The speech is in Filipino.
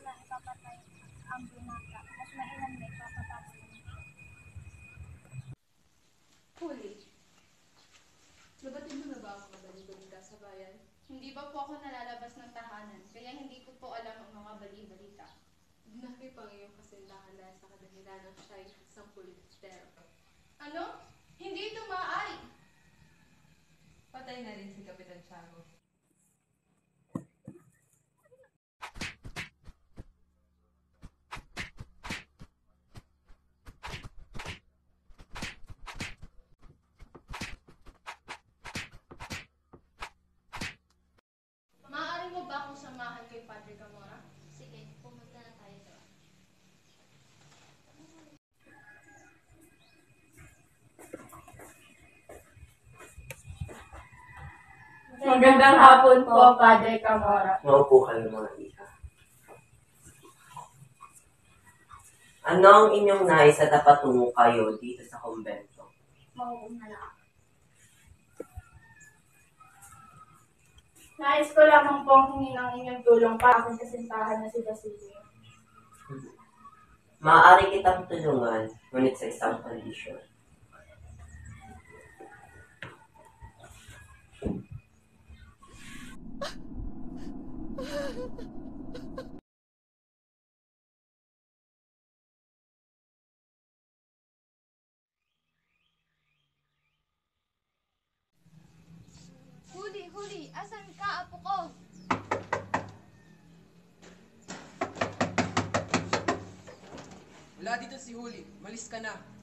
na ipapatay ang binata. Mas mainam na ipapatapos ng Huli. Nabatid mo na ba ang mga balibalita sa bayan? Hindi ba po ako nalalabas ng tahanan, kaya hindi ko po alam ang mga balibalita. Nakip ang iyong kasintahan dahil sa kadahilan ng siya'y isang pulitero. Ano? Hindi ito maaari! Patay na rin si Kapitan Tiago. Maaari mo ba akong samahan kay Padre Camora? Sige, pumunta na tayo doon. Magandang hapon po, Padre Camora. Maupo kayo mga iha. Ano ang inyong nais at patungo kayo dito sa kumbento? mauuna lang. Nais ko lamang pong hingin ang inyong tulong para aking kasintahan na si Basilio. Maaari kitang tulungan, ngunit sa isang kondisyon. Huli, huli! Asan ka, apo ko? Wala dito si Huli. Malis ka na.